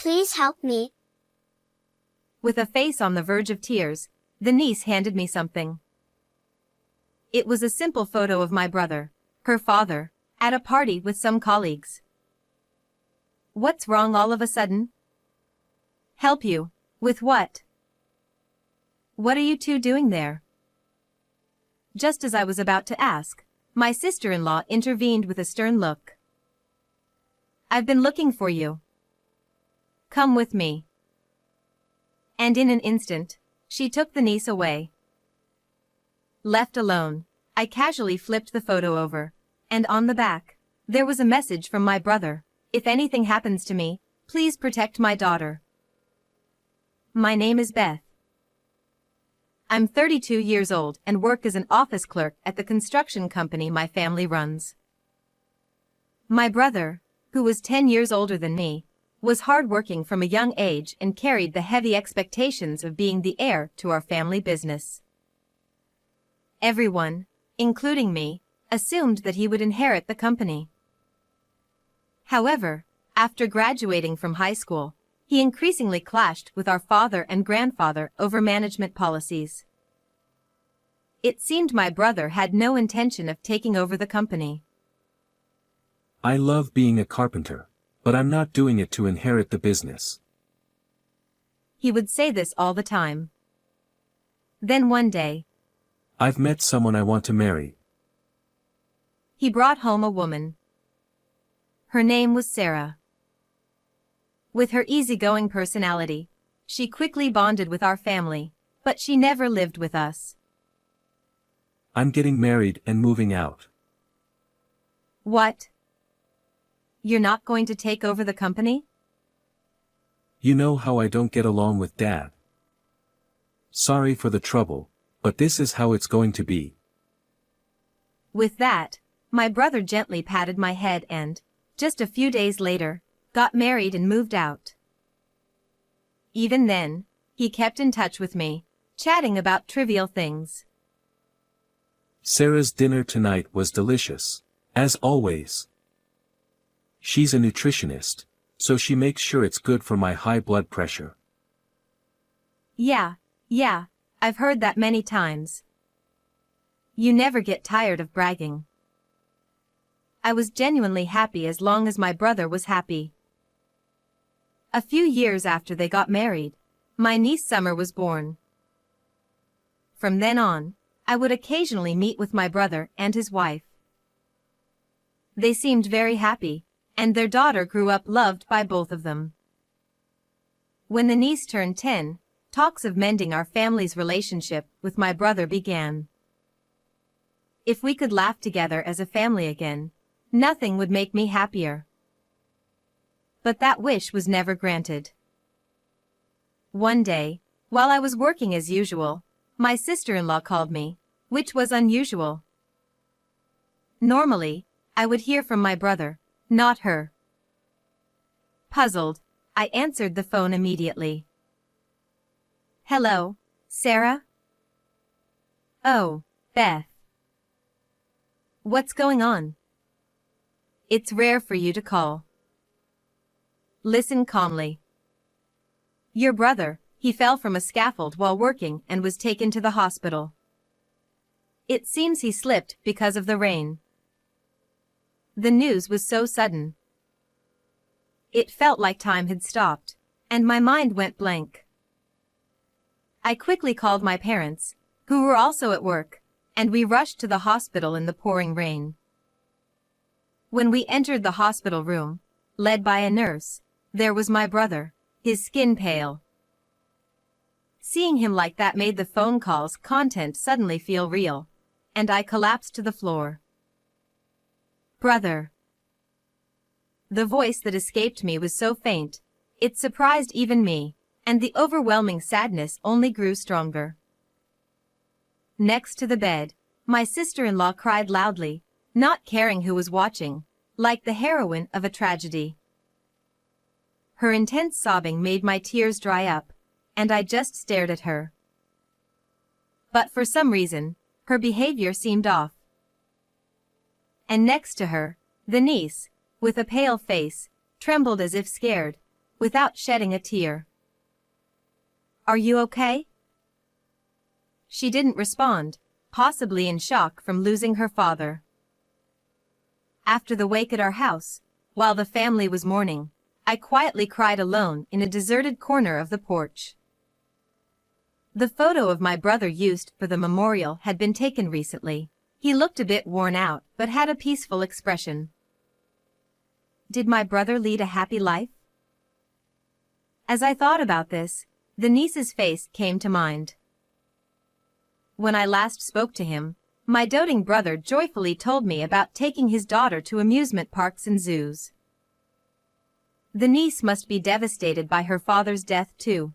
Please help me. With a face on the verge of tears, the niece handed me something. It was a simple photo of my brother, her father, at a party with some colleagues. What's wrong all of a sudden? Help you? With what? What are you two doing there? Just as I was about to ask, my sister-in-law intervened with a stern look. I've been looking for you. Come with me. And in an instant, she took the niece away. Left alone, I casually flipped the photo over, and on the back, there was a message from my brother. If anything happens to me, please protect my daughter. My name is Beth. I'm 32 years old and work as an office clerk at the construction company my family runs. My brother, who was 10 years older than me, was hardworking from a young age and carried the heavy expectations of being the heir to our family business. Everyone, including me, assumed that he would inherit the company. However, after graduating from high school, he increasingly clashed with our father and grandfather over management policies. It seemed my brother had no intention of taking over the company. I love being a carpenter, but I'm not doing it to inherit the business. He would say this all the time. Then one day, I've met someone I want to marry. He brought home a woman. Her name was Sarah. With her easygoing personality, she quickly bonded with our family, but she never lived with us. I'm getting married and moving out. What? You're not going to take over the company? You know how I don't get along with Dad. Sorry for the trouble, but this is how it's going to be. With that, my brother gently patted my head and, just a few days later, got married and moved out. Even then, he kept in touch with me, chatting about trivial things. Sarah's dinner tonight was delicious, as always. She's a nutritionist, so she makes sure it's good for my high blood pressure. Yeah, I've heard that many times. You never get tired of bragging. I was genuinely happy as long as my brother was happy. A few years after they got married, my niece Summer was born. From then on, I would occasionally meet with my brother and his wife. They seemed very happy, and their daughter grew up loved by both of them. When the niece turned 10, talks of mending our family's relationship with my brother began. If we could laugh together as a family again, nothing would make me happier. But that wish was never granted. One day, while I was working as usual, my sister-in-law called me, which was unusual. Normally, I would hear from my brother, not her. Puzzled, I answered the phone immediately. Hello, Sarah? Oh, Beth. What's going on? It's rare for you to call. Listen calmly. Your brother, he fell from a scaffold while working and was taken to the hospital. It seems he slipped because of the rain. The news was so sudden. It felt like time had stopped, and my mind went blank. I quickly called my parents, who were also at work, and we rushed to the hospital in the pouring rain. When we entered the hospital room, led by a nurse, there was my brother, his skin pale. Seeing him like that made the phone call's content suddenly feel real, and I collapsed to the floor. Brother. The voice that escaped me was so faint, it surprised even me, and the overwhelming sadness only grew stronger. Next to the bed, my sister-in-law cried loudly, not caring who was watching, like the heroine of a tragedy. Her intense sobbing made my tears dry up, and I just stared at her. But for some reason, her behavior seemed off. And next to her, the niece, with a pale face, trembled as if scared, without shedding a tear. "Are you okay?" She didn't respond, possibly in shock from losing her father. After the wake at our house, while the family was mourning, I quietly cried alone in a deserted corner of the porch. The photo of my brother used for the memorial had been taken recently. He looked a bit worn out, but had a peaceful expression. Did my brother lead a happy life? As I thought about this, the niece's face came to mind. When I last spoke to him, my doting brother joyfully told me about taking his daughter to amusement parks and zoos. The niece must be devastated by her father's death too.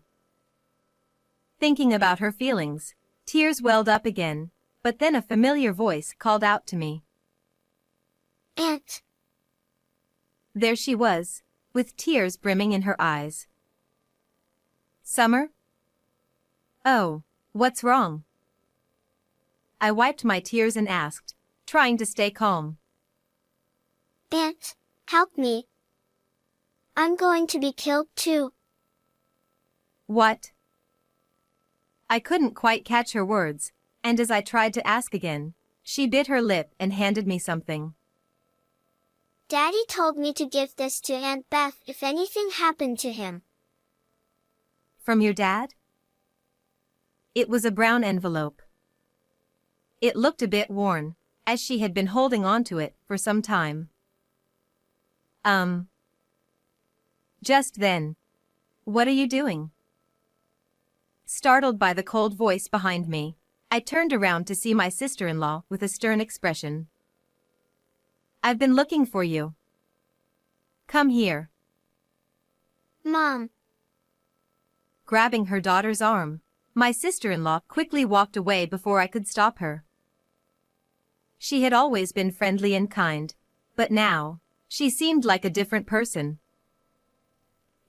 Thinking about her feelings, tears welled up again, but then a familiar voice called out to me. "Aunt." There she was, with tears brimming in her eyes. "Summer? Oh, what's wrong?" I wiped my tears and asked, trying to stay calm. "Aunt, help me. I'm going to be killed too." "What?" I couldn't quite catch her words, and as I tried to ask again, she bit her lip and handed me something. "Daddy told me to give this to Aunt Beth if anything happened to him." "From your dad?" It was a brown envelope. It looked a bit worn, as she had been holding on to it for some time. Just then. "What are you doing?" Startled by the cold voice behind me, I turned around to see my sister-in-law with a stern expression. "I've been looking for you. Come here." "Mom." Grabbing her daughter's arm, my sister-in-law quickly walked away before I could stop her. She had always been friendly and kind, but now, she seemed like a different person.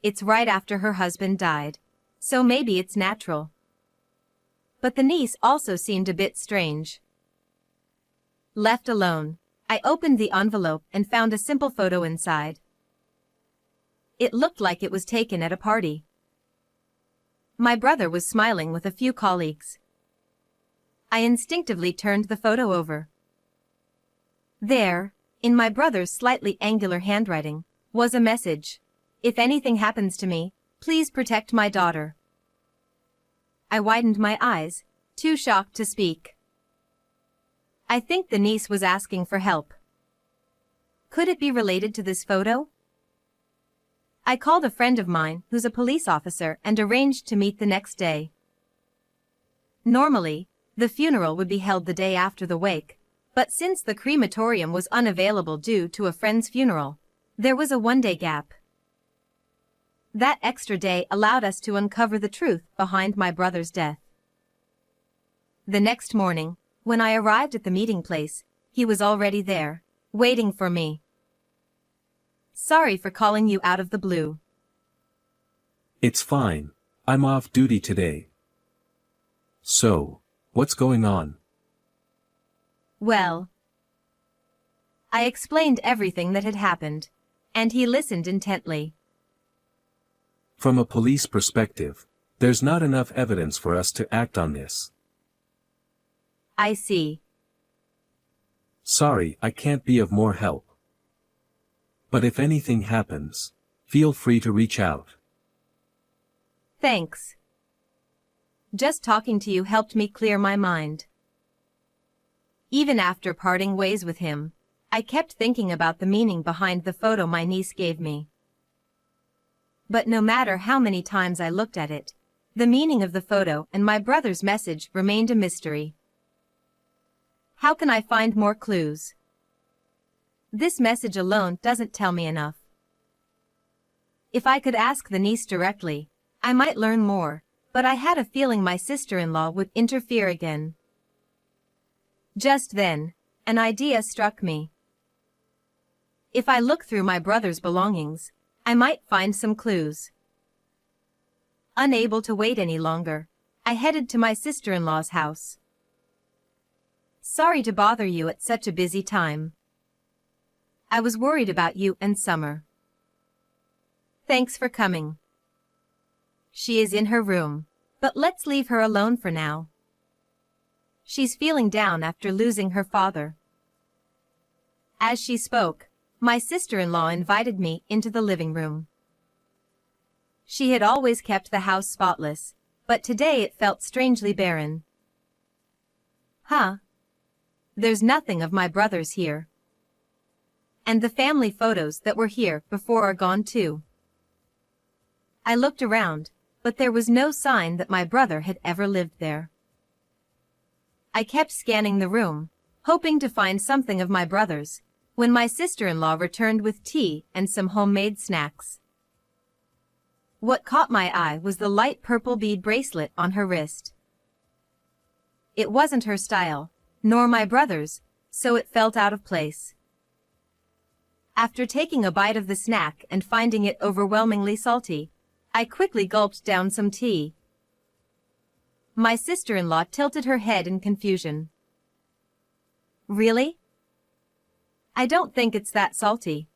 It's right after her husband died, so maybe it's natural. But the niece also seemed a bit strange. Left alone, I opened the envelope and found a simple photo inside. It looked like it was taken at a party. My brother was smiling with a few colleagues. I instinctively turned the photo over. There, in my brother's slightly angular handwriting, was a message. "If anything happens to me, please protect my daughter." I widened my eyes, too shocked to speak. I think the niece was asking for help. Could it be related to this photo? I called a friend of mine who's a police officer and arranged to meet the next day. Normally, the funeral would be held the day after the wake, but since the crematorium was unavailable due to a friend's funeral, there was a one-day gap. That extra day allowed us to uncover the truth behind my brother's death. The next morning, when I arrived at the meeting place, he was already there, waiting for me. "Sorry for calling you out of the blue." It's fine. I'm off duty today. So, what's going on? Well, I explained everything that had happened, and he listened intently. From a police perspective, there's not enough evidence for us to act on this. I see. Sorry, I can't be of more help. But if anything happens, feel free to reach out. Thanks. Just talking to you helped me clear my mind. Even after parting ways with him, I kept thinking about the meaning behind the photo my niece gave me. But no matter how many times I looked at it, the meaning of the photo and my brother's message remained a mystery. How can I find more clues? This message alone doesn't tell me enough. If I could ask the niece directly, I might learn more, but I had a feeling my sister-in-law would interfere again. Just then, an idea struck me. If I look through my brother's belongings, I might find some clues. Unable to wait any longer, I headed to my sister-in-law's house. "Sorry to bother you at such a busy time. I was worried about you and Summer." Thanks for coming. She is in her room, but let's leave her alone for now. She's feeling down after losing her father. As she spoke, my sister-in-law invited me into the living room. She had always kept the house spotless, but today it felt strangely barren. Huh? There's nothing of my brothers here. And the family photos that were here before are gone too. I looked around, but there was no sign that my brother had ever lived there. I kept scanning the room, hoping to find something of my brothers, when my sister-in-law returned with tea and some homemade snacks. What caught my eye was the light purple bead bracelet on her wrist. It wasn't her style, nor my brother's, so it felt out of place. After taking a bite of the snack and finding it overwhelmingly salty, I quickly gulped down some tea. My sister-in-law tilted her head in confusion. Really? I don't think it's that salty.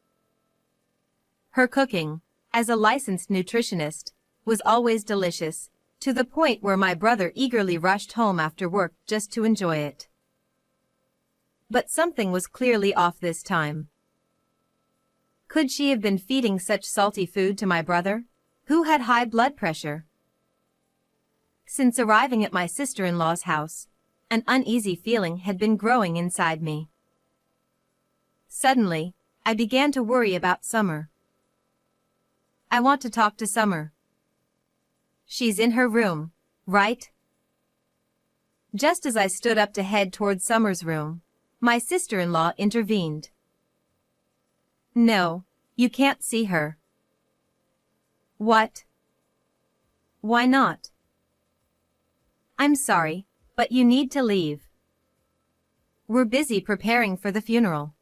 Her cooking, as a licensed nutritionist, was always delicious, to the point where my brother eagerly rushed home after work just to enjoy it. But something was clearly off this time. Could she have been feeding such salty food to my brother, who had high blood pressure? Since arriving at my sister-in-law's house, an uneasy feeling had been growing inside me. Suddenly, I began to worry about Summer. I want to talk to Summer. She's in her room, right? Just as I stood up to head toward Summer's room, my sister-in-law intervened. No, you can't see her. What? Why not? I'm sorry, but you need to leave. We're busy preparing for the funeral.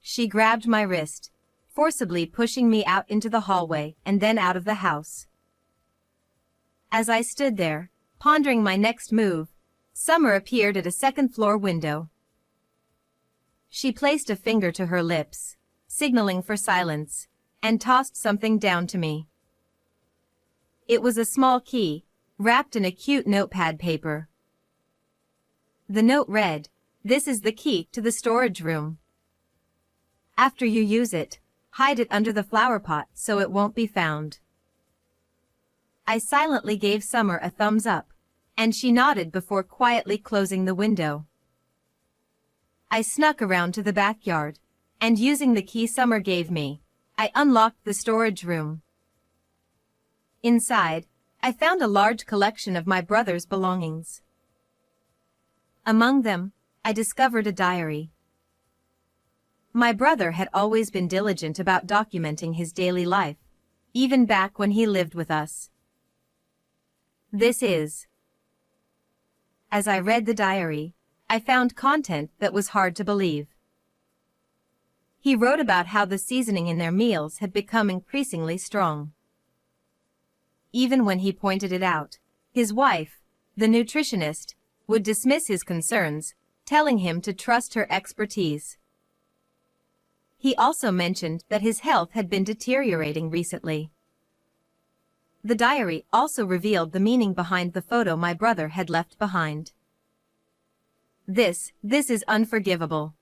She grabbed my wrist, forcibly pushing me out into the hallway and then out of the house. As I stood there, pondering my next move, Summer appeared at a second-floor window. She placed a finger to her lips, signaling for silence, and tossed something down to me. It was a small key, wrapped in a cute notepad paper. The note read, "This is the key to the storage room. After you use it, hide it under the flower pot so it won't be found." I silently gave Summer a thumbs up, and she nodded before quietly closing the window. I snuck around to the backyard, and using the key Summer gave me, I unlocked the storage room. Inside, I found a large collection of my brother's belongings. Among them, I discovered a diary. My brother had always been diligent about documenting his daily life, even back when he lived with us. This is. As I read the diary, I found content that was hard to believe. He wrote about how the seasoning in their meals had become increasingly strong. Even when he pointed it out, his wife, the nutritionist, would dismiss his concerns, telling him to trust her expertise. He also mentioned that his health had been deteriorating recently. The diary also revealed the meaning behind the photo my brother had left behind. This is unforgivable.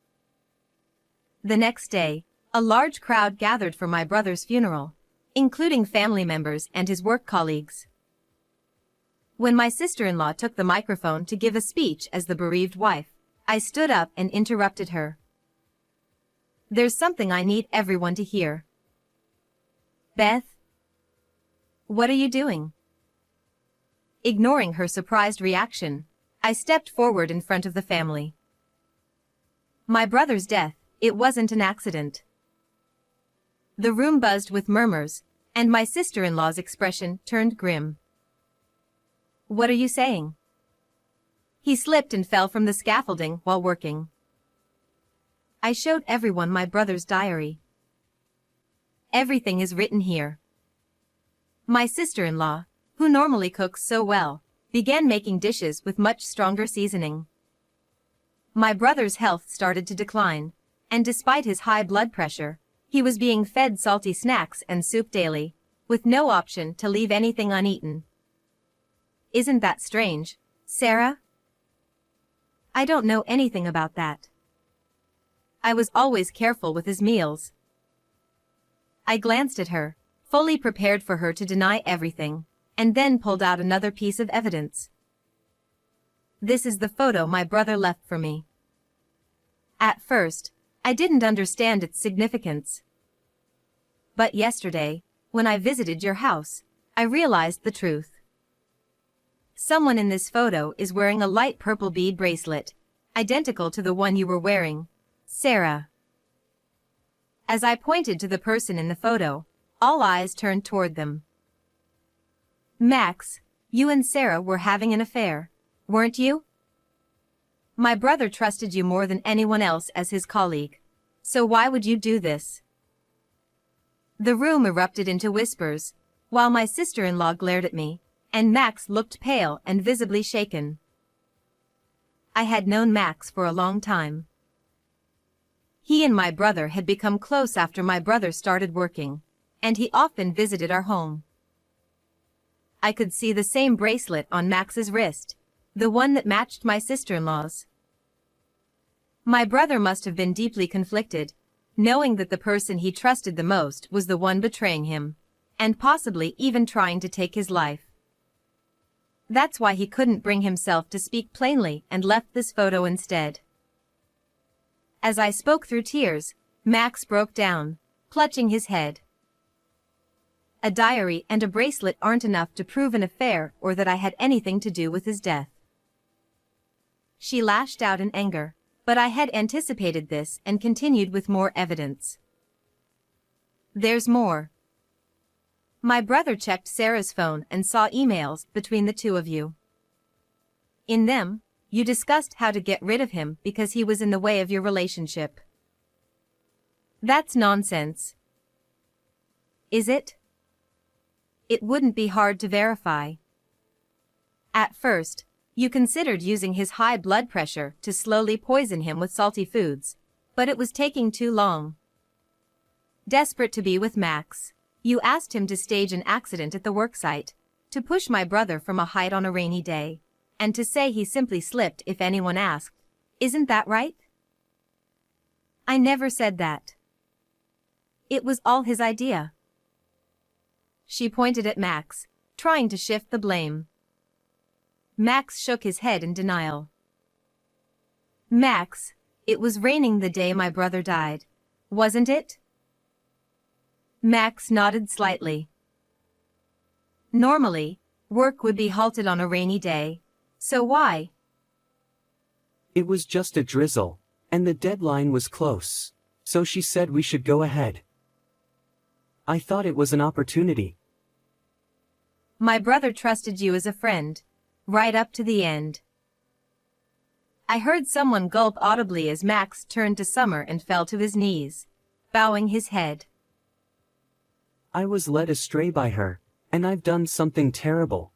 The next day, a large crowd gathered for my brother's funeral, including family members and his work colleagues. When my sister-in-law took the microphone to give a speech as the bereaved wife, I stood up and interrupted her. There's something I need everyone to hear. Beth? What are you doing? Ignoring her surprised reaction, I stepped forward in front of the family. My brother's death, it wasn't an accident. The room buzzed with murmurs, and my sister-in-law's expression turned grim. What are you saying? He slipped and fell from the scaffolding while working. I showed everyone my brother's diary. Everything is written here. My sister-in-law, who normally cooks so well, began making dishes with much stronger seasoning. My brother's health started to decline, and despite his high blood pressure, He was being fed salty snacks and soup daily, with no option to leave anything uneaten. Isn't that strange, Sarah? I don't know anything about that. I was always careful with his meals. I glanced at her, fully prepared for her to deny everything, and then pulled out another piece of evidence. This is the photo my brother left for me. At first, I didn't understand its significance. But yesterday, when I visited your house, I realized the truth. Someone in this photo is wearing a light purple bead bracelet, identical to the one you were wearing, Sarah. As I pointed to the person in the photo, all eyes turned toward them. Max, you and Sarah were having an affair, weren't you? My brother trusted you more than anyone else as his colleague. So why would you do this? The room erupted into whispers, while my sister-in-law glared at me, and Max looked pale and visibly shaken. I had known Max for a long time. He and my brother had become close after my brother started working, and he often visited our home. I could see the same bracelet on Max's wrist, the one that matched my sister-in-law's. My brother must have been deeply conflicted, knowing that the person he trusted the most was the one betraying him, and possibly even trying to take his life. That's why he couldn't bring himself to speak plainly and left this photo instead. As I spoke through tears, Max broke down, clutching his head. A diary and a bracelet aren't enough to prove an affair or that I had anything to do with his death. She lashed out in anger, but I had anticipated this and continued with more evidence. There's more. My brother checked Sarah's phone and saw emails between the two of you. In them, you discussed how to get rid of him because he was in the way of your relationship. That's nonsense. Is it? It wouldn't be hard to verify. At first, you considered using his high blood pressure to slowly poison him with salty foods, but it was taking too long. Desperate to be with Max, you asked him to stage an accident at the worksite, to push my brother from a height on a rainy day, and to say he simply slipped if anyone asked. Isn't that right? I never said that. It was all his idea. She pointed at Max, trying to shift the blame. Max shook his head in denial. Max, it was raining the day my brother died, wasn't it? Max nodded slightly. Normally, work would be halted on a rainy day, so why? It was just a drizzle, and the deadline was close, so she said we should go ahead. I thought it was an opportunity. My brother trusted you as a friend, right up to the end. I heard someone gulp audibly as Max turned to Summer and fell to his knees, bowing his head. I was led astray by her, and I've done something terrible.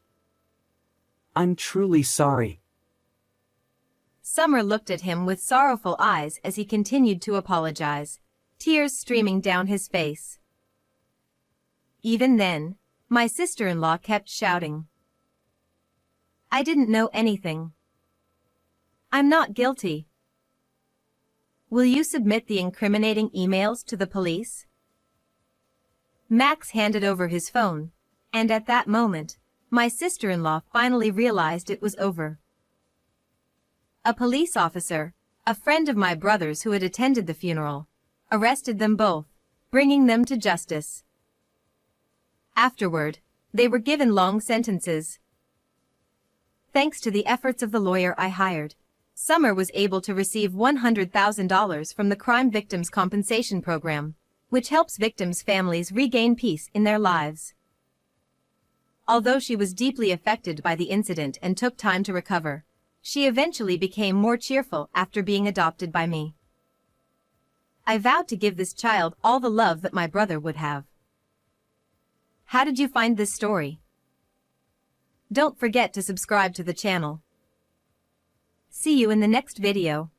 I'm truly sorry. Summer looked at him with sorrowful eyes as he continued to apologize, tears streaming down his face. Even then, my sister-in-law kept shouting. I didn't know anything. I'm not guilty. Will you submit the incriminating emails to the police? Max handed over his phone, and at that moment, my sister-in-law finally realized it was over. A police officer, a friend of my brother's who had attended the funeral, arrested them both, bringing them to justice. Afterward, they were given long sentences. Thanks to the efforts of the lawyer I hired, Summer was able to receive $100,000 from the Crime Victims Compensation Program, which helps victims' families regain peace in their lives. Although she was deeply affected by the incident and took time to recover, she eventually became more cheerful after being adopted by me. I vowed to give this child all the love that my brother would have. How did you find this story? Don't forget to subscribe to the channel. See you in the next video.